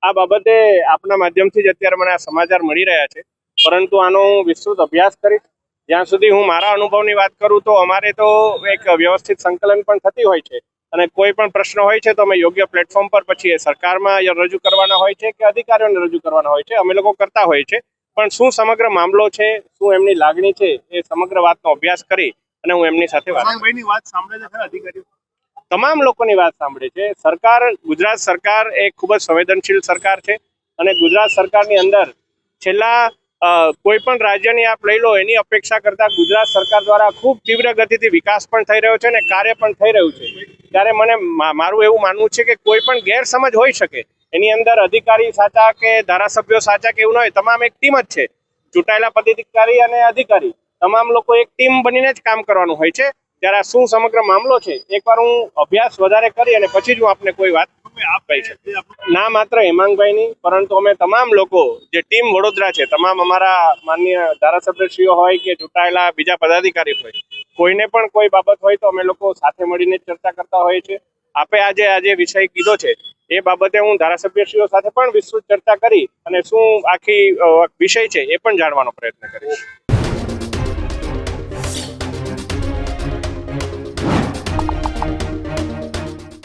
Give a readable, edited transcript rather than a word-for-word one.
આ બાબતે આપના માધ્યમથી જ અત્યારે મને આ સમાચાર મળી રહ્યા છે, પરંતુ આનો હું વિસ્તૃત અભ્યાસ કરીશ. જ્યાં સુધી હું મારા અનુભવની વાત કરું તો અમારે તો એક વ્યવસ્થિત સંકલન પણ થતી હોય છે અને કોઈ પણ પ્રશ્ન હોય છે તો અમે યોગ્ય પ્લેટફોર્મ પર પછી એ સરકારમાં રજૂ કરવાના હોય છે કે અધિકારીઓને રજૂ કરવાના હોય છે, અમે લોકો કરતા હોય છે. પણ શું સમગ્ર મામલો છે, શું એમની લાગણી છે, એ સમગ્ર વાતનો અભ્યાસ કરી અને હું એમની સાથે વાત સાંભળે છે. અધિકારીઓ તમામ લોકોની વાત સાંભળે છે. સરકાર, ગુજરાત સરકાર એ ખૂબ જ સંવેદનશીલ સરકાર છે અને ગુજરાત સરકારની અંદર છેલ્લા કોઈ પણ રાજ્યની આપ લઈ લો એની અપેક્ષા કરતા ગુજરાત સરકાર દ્વારા ખૂબ તીવ્ર ગતિથી વિકાસ પણ થઈ રહ્યો છે અને કાર્ય પણ થઈ રહ્યું છે. ત્યારે મને મારું એવું માનવું છે કે કોઈ પણ ગેરસમજ હોઈ શકે, એની અંદર અધિકારી સાચા કે ધારાસભ્યો સાચા કે એવું ન હોય, તમામ એક ટીમ જ છે. ચૂંટાયેલા પદાધિકારી અને અધિકારી તમામ લોકો એક ટીમ બનીને જ કામ કરવાનું હોય છે. ત્યારે આ શું સમગ્ર મામલો છે, એકવાર હું અભ્યાસ વધારે કરી અને પછી જ હું આપને કોઈ વાત કહી શકું. ના માત્ર હેમાંગભાઈની, પરંતુ અમે તમામ લોકો જે ટીમ વડોદરા છે, તમામ અમારા માનનીય ધારાસભ્યશ્રીઓ હોય કે ચૂંટાયેલા બીજા પદાધિકારી હોય, કોઈને પણ કોઈ બાબત હોય તો અમે લોકો સાથે મળીને ચર્ચા કરતા હોઈએ છીએ. આપે આજે વિષય કીધો છે એ બાબતે હું ધારાસભ્યશ્રીઓ સાથે પણ વિસ્તૃત ચર્ચા કરી અને શું આખી વિષય છે એ પણ જાણવાનો પ્રયત્ન કરીશ.